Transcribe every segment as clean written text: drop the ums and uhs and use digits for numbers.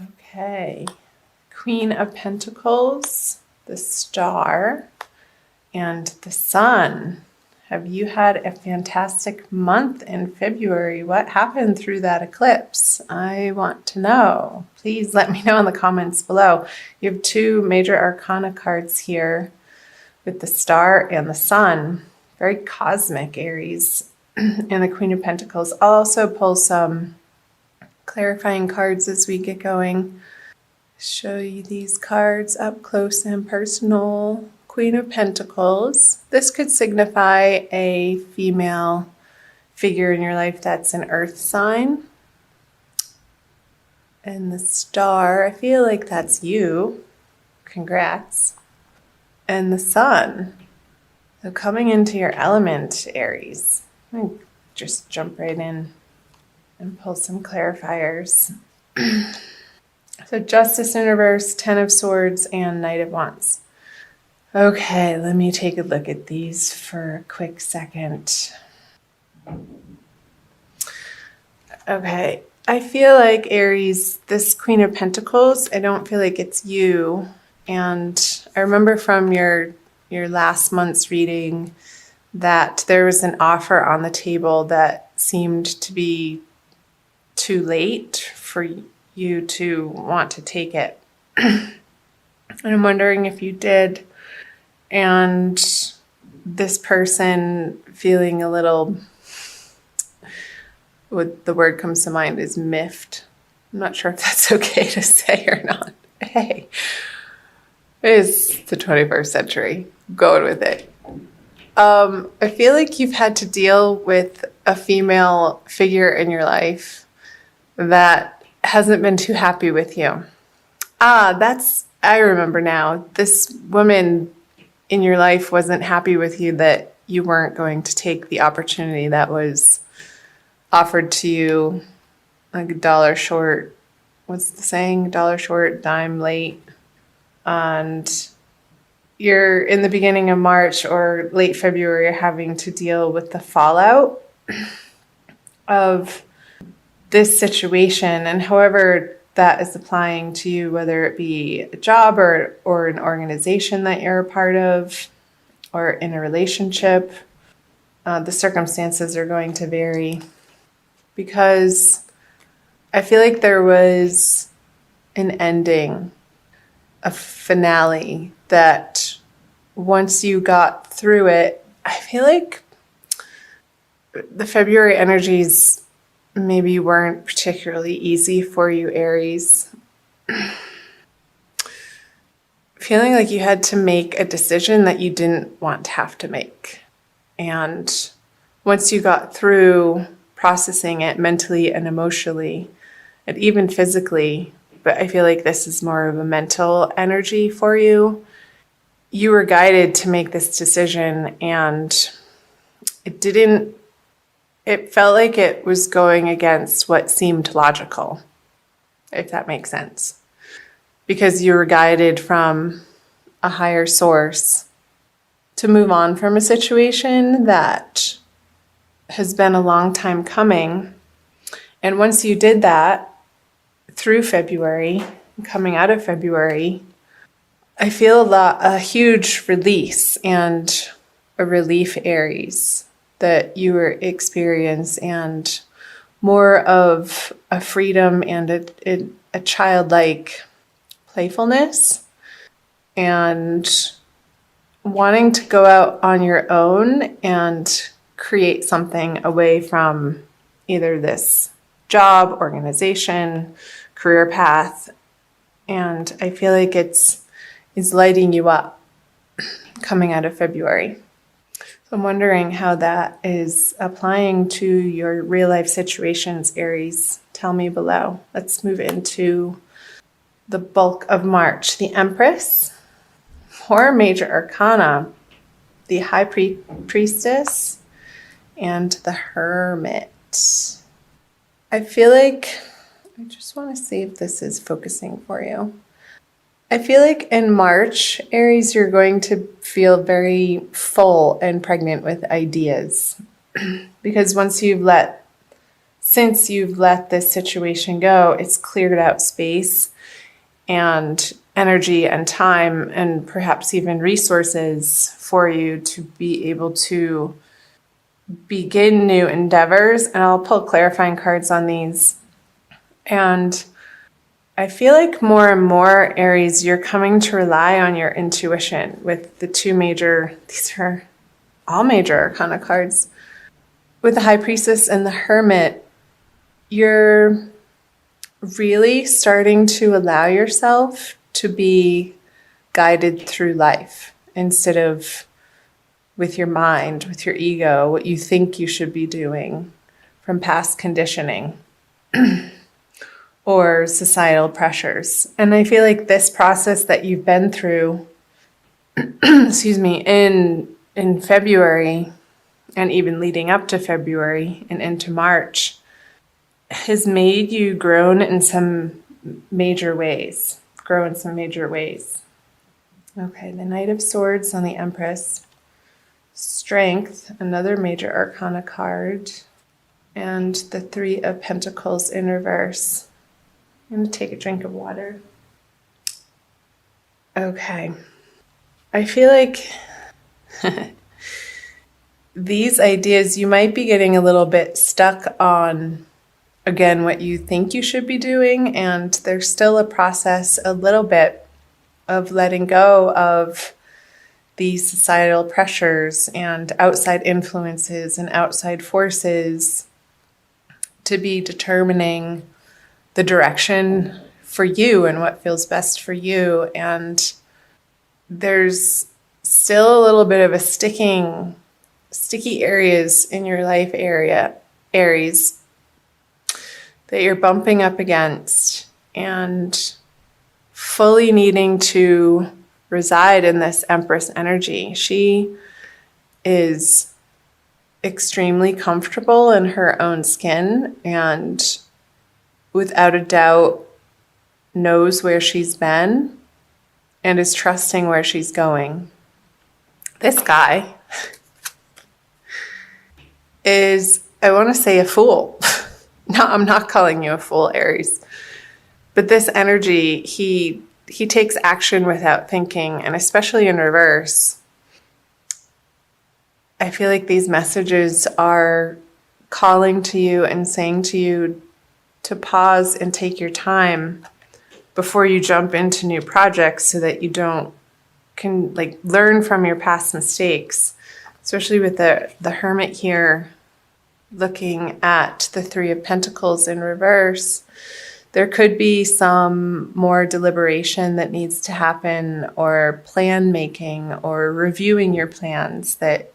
Okay. Queen of Pentacles, the Star, and the Sun. Have you had a fantastic month in February? What happened through that eclipse? I want to know. Please let me know in the comments below. You have two major arcana cards here with the Star and the Sun. Very cosmic, Aries. And the Queen of Pentacles. I'll also pull some clarifying cards as we get going. Show you these cards up close and personal. Queen of Pentacles. This could signify a female figure in your life that's an earth sign. And the Star, I feel like that's you. Congrats. And the Sun. So coming into your element, Aries. I'm going to just jump right in and pull some clarifiers. So Justice in reverse, Ten of Swords, and Knight of Wands. Okay, let me take a look at these for a quick second. Okay, I feel like Aries, this Queen of Pentacles, I don't feel like it's you. And I remember from your last month's reading that there was an offer on the table that seemed to be too late for you to want to take it. And I'm wondering if you did. And this person feeling a little, what the word comes to mind is miffed. I'm not sure if that's okay to say or not. Hey, it's the 21st century. Going with it. I feel like you've had to deal with a female figure in your life that hasn't been too happy with you. I remember now. This woman in your life wasn't happy with you that you weren't going to take the opportunity that was offered to you, like a dollar short. What's the saying? Dollar short, dime late. And you're in the beginning of March or late February having to deal with the fallout of this situation, and however that is applying to you, whether it be a job or an organization that you're a part of or in a relationship, the circumstances are going to vary, because I feel like there was an ending, a finale that once you got through it, I feel like the February energies maybe weren't particularly easy for you, Aries. Feeling like you had to make a decision that you didn't want to have to make. And once you got through processing it mentally and emotionally, and even physically, but I feel like this is more of a mental energy for you, you were guided to make this decision, and it felt like it was going against what seemed logical, if that makes sense. Because you were guided from a higher source to move on from a situation that has been a long time coming. And once you did that through February, coming out of February, I feel a huge release and a relief, Aries, that you were experience, and more of a freedom and a childlike playfulness and wanting to go out on your own and create something away from either this job, organization, career path. And I feel like it's lighting you up coming out of February. So I'm wondering how that is applying to your real life situations, Aries. Tell me below. Let's move into the bulk of March. The Empress, or Major Arcana, the High Priestess, and the Hermit. I feel like, I just want to see if this is focusing for you. I feel like in March, Aries, you're going to feel very full and pregnant with ideas. Because once you've let since you've let this situation go, it's cleared out space and energy and time and perhaps even resources for you to be able to begin new endeavors. And I'll pull clarifying cards on these. And I feel like more and more, Aries, you're coming to rely on your intuition with the two major, these are all major arcana cards. With the High Priestess and the Hermit, you're really starting to allow yourself to be guided through life instead of with your mind, with your ego, what you think you should be doing from past conditioning or societal pressures. And I feel like this process that you've been through, excuse me, in February and even leading up to February and into March has made you grow in some major ways. Okay, the Knight of Swords on the Empress. Strength, another major arcana card. And the Three of Pentacles in reverse. I'm going to take a drink of water. Okay. I feel like these ideas, you might be getting a little bit stuck on, again, what you think you should be doing. And there's still a process, a little bit, of letting go of these societal pressures and outside influences and outside forces to be determining the direction for you and what feels best for you. And there's still a little bit of a sticky areas in your life area, Aries, that you're bumping up against and fully needing to reside in this Empress energy. She is extremely comfortable in her own skin and without a doubt knows where she's been and is trusting where she's going. This guy is, I want to say, a fool. No, I'm not calling you a fool, Aries. But this energy, he takes action without thinking, and especially in reverse. I feel like these messages are calling to you and saying to you to pause and take your time before you jump into new projects so that you can learn from your past mistakes, especially with the Hermit here looking at the Three of Pentacles in reverse. There could be some more deliberation that needs to happen, or plan making, or reviewing your plans that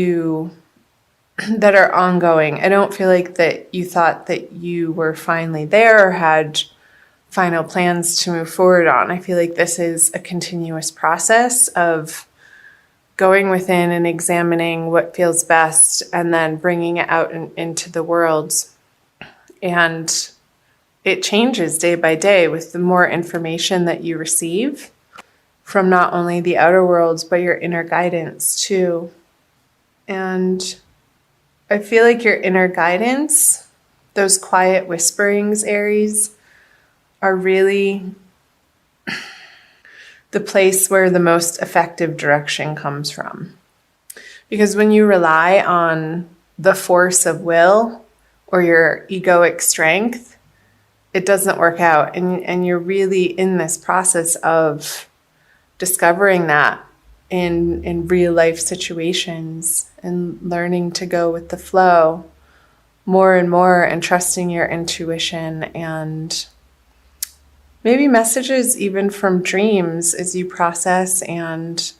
are ongoing. I don't feel like that you thought that you were finally there or had final plans to move forward on. I feel like this is a continuous process of going within and examining what feels best and then bringing it out into the world. And it changes day by day with the more information that you receive from not only the outer worlds, but your inner guidance too. And I feel like your inner guidance, those quiet whisperings, Aries, are really the place where the most effective direction comes from. Because when you rely on the force of will or your egoic strength, it doesn't work out. And you're really in this process of discovering that in real life situations and learning to go with the flow more and more and trusting your intuition and maybe messages even from dreams as you process and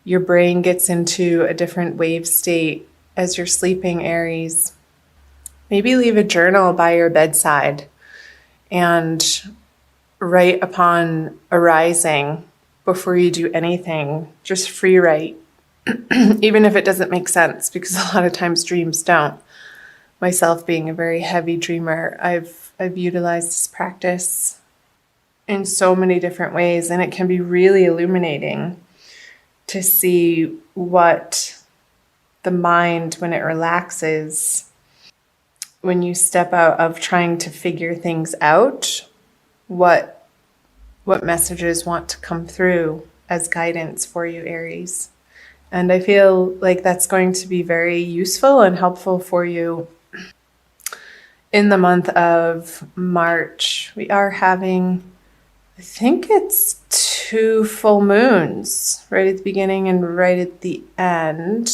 your brain gets into a different wave state as you're sleeping, Aries. Maybe leave a journal by your bedside and write upon arising before you do anything. Just free write, even if it doesn't make sense, because a lot of times dreams don't. Myself being a very heavy dreamer, I've utilized this practice in so many different ways, and it can be really illuminating to see what the mind, when it relaxes, when you step out of trying to figure things out, what messages want to come through as guidance for you, Aries. And I feel like that's going to be very useful and helpful for you in the month of March. We are having, I think it's 2 full moons right at the beginning and right at the end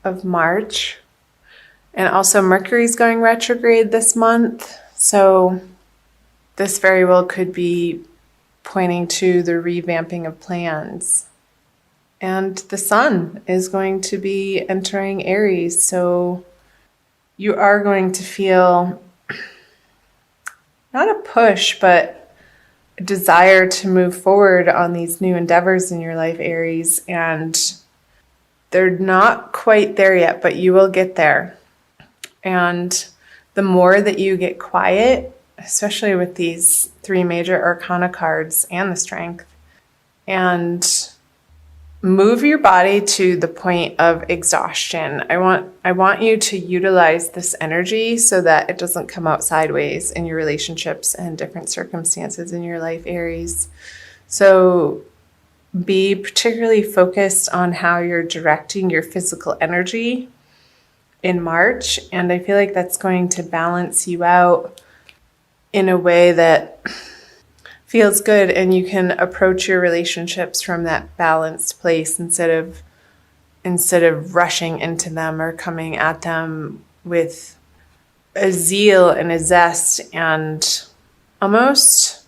of March. And also Mercury's going retrograde this month. So this very well could be pointing to the revamping of plans. And the sun is going to be entering Aries. So you are going to feel not a push, but a desire to move forward on these new endeavors in your life, Aries. And they're not quite there yet, but you will get there. And the more that you get quiet, especially with these 3 major arcana cards and the strength, and move your body to the point of exhaustion. I want you to utilize this energy so that it doesn't come out sideways in your relationships and different circumstances in your life, Aries. So be particularly focused on how you're directing your physical energy in March. And I feel like that's going to balance you out in a way that feels good, and you can approach your relationships from that balanced place instead of rushing into them or coming at them with a zeal and a zest and almost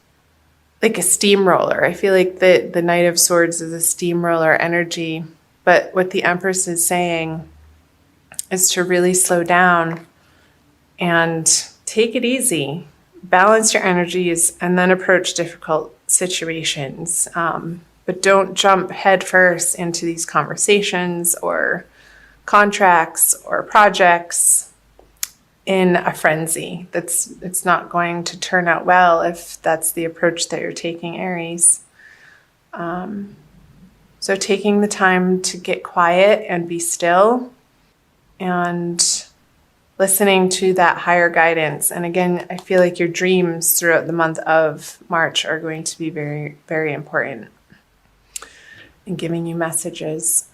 like a steamroller. I feel like the Knight of Swords is a steamroller energy, but what the Empress is saying is to really slow down and take it easy. Balance your energies and then approach difficult situations. But don't jump headfirst into these conversations or contracts or projects in a frenzy. It's not going to turn out well if that's the approach that you're taking, Aries. So taking the time to get quiet and be still and listening to that higher guidance. And again, I feel like your dreams throughout the month of March are going to be very, very important in giving you messages.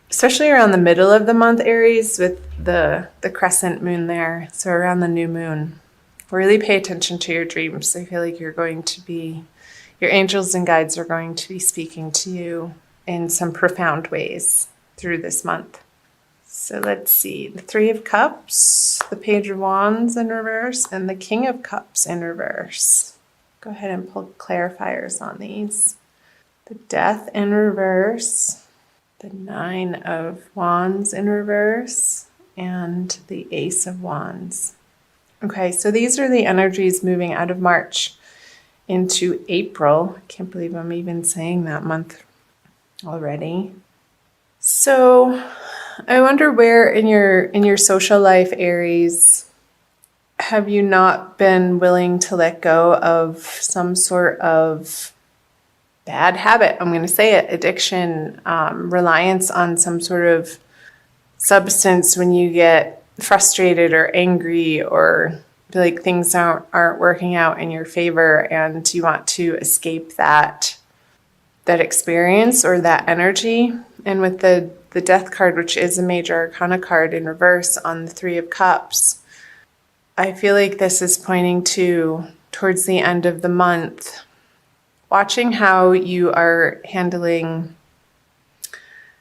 Especially around the middle of the month, Aries, with the crescent moon there. So around the new moon. Really pay attention to your dreams. I feel like your angels and guides are going to be speaking to you in some profound ways through this month. So let's see, the 3 of Cups, the Page of Wands in reverse, and the King of Cups in reverse. Go ahead and pull clarifiers on these. The Death in reverse, the 9 of Wands in reverse, and the Ace of Wands. Okay, so these are the energies moving out of March into April. I can't believe I'm even saying that month already. So I wonder where in your social life, Aries, have you not been willing to let go of some sort of bad habit? I'm going to say it, addiction, reliance on some sort of substance when you get frustrated or angry or feel like things aren't working out in your favor and you want to escape that experience or that energy. And with the Death card, which is a major arcana card in reverse on the 3 of Cups, I feel like this is pointing to, towards the end of the month, watching how you are handling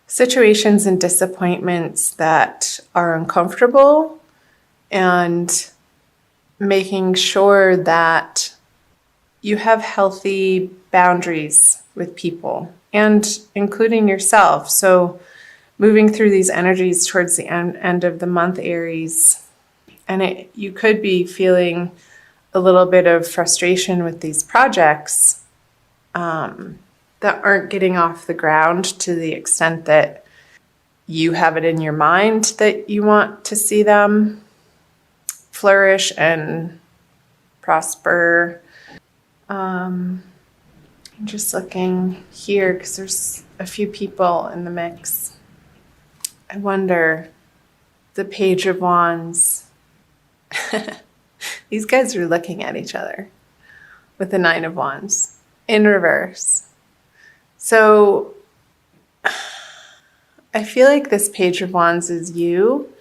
situations and disappointments that are uncomfortable and making sure that you have healthy boundaries with people and including yourself. So moving through these energies towards the end of the month, Aries, and you could be feeling a little bit of frustration with these projects that aren't getting off the ground to the extent that you have it in your mind that you want to see them flourish and prosper. I'm just looking here because there's a few people in the mix. I wonder, the Page of Wands. These guys are looking at each other with the Nine of Wands in reverse. So I feel like this Page of Wands is you,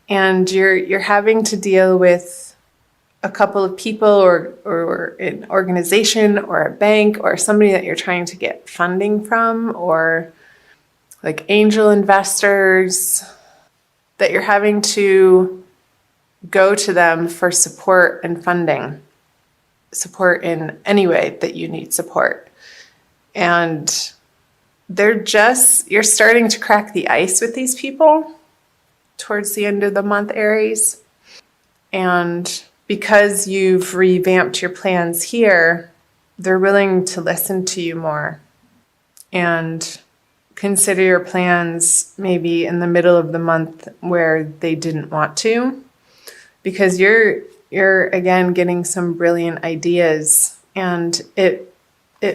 and you're having to deal with a couple of people or an organization or a bank or somebody that you're trying to get funding from, or like angel investors, that you're having to go to them for support and funding, support in any way that you need support. And you're starting to crack the ice with these people towards the end of the month, Aries. And because you've revamped your plans here, they're willing to listen to you more and consider your plans maybe in the middle of the month where they didn't want to, because you're again getting some brilliant ideas, and it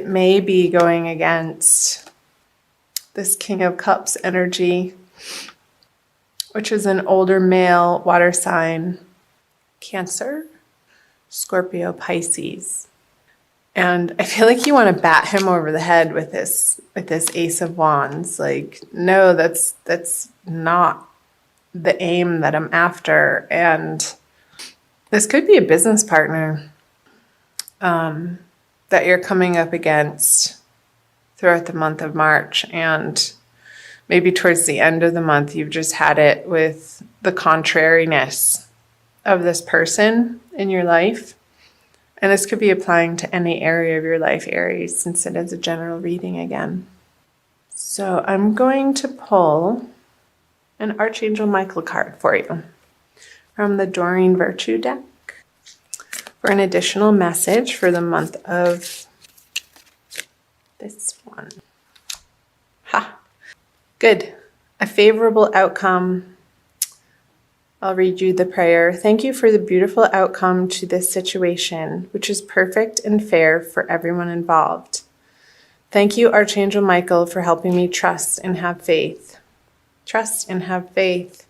may be going against this King of Cups energy, which is an older male water sign, Cancer, Scorpio, Pisces. And I feel like you want to bat him over the head with this Ace of Wands. Like, no, that's not the aim that I'm after. And this could be a business partner that you're coming up against throughout the month of March. And maybe towards the end of the month, you've just had it with the contrariness of this person in your life. And this could be applying to any area of your life, Aries, since it is a general reading again. So I'm going to pull an Archangel Michael card for you from the Doreen Virtue deck for an additional message for the month of this one. Ha! Good. A favorable outcome. I'll read you the prayer. Thank you for the beautiful outcome to this situation, which is perfect and fair for everyone involved. Thank you, Archangel Michael, for helping me trust and have faith. Trust and have faith.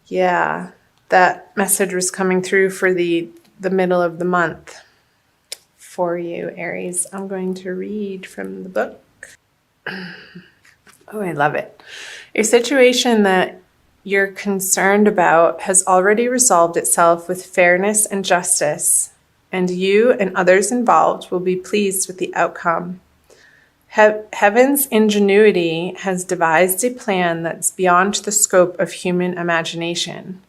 Yeah, that message was coming through for the middle of the month for you, Aries. I'm going to read from the book. Oh, I love it. A situation that you're concerned about has already resolved itself with fairness and justice, and you and others involved will be pleased with the outcome. Heaven's ingenuity has devised a plan that's beyond the scope of human imagination.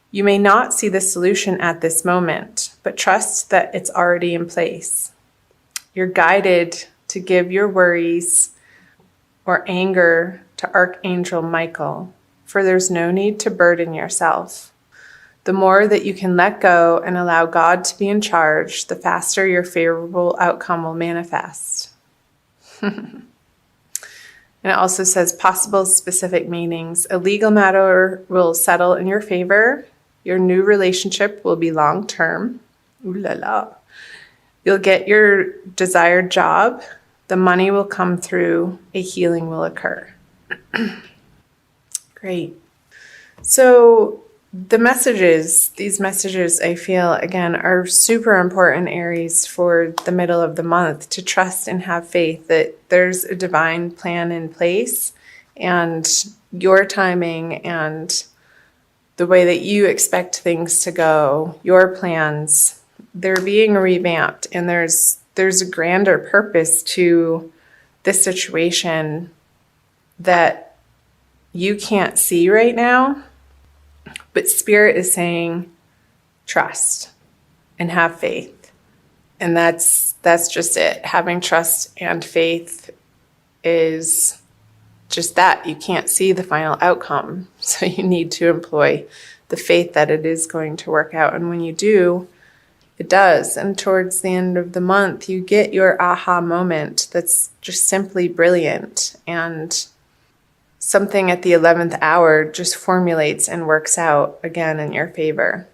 You may not see the solution at this moment, but trust that it's already in place. You're guided to give your worries or anger to Archangel Michael, for there's no need to burden yourself. The more that you can let go and allow God to be in charge, the faster your favorable outcome will manifest. And it also says possible specific meanings. A legal matter will settle in your favor. Your new relationship will be long-term. Ooh la la. You'll get your desired job. The money will come through. A healing will occur. Great. So these messages I feel, again, are super important, Aries, for the middle of the month, to trust and have faith that there's a divine plan in place, and your timing and the way that you expect things to go, your plans, they're being revamped, and there's a grander purpose to this situation that you can't see right now, but Spirit is saying trust and have faith. And that's just it. Having trust and faith is just that. You can't see the final outcome, so you need to employ the faith that it is going to work out. And when you do, it does. And towards the end of the month, you get your aha moment that's just simply brilliant. And something at the 11th hour just formulates and works out again in your favor.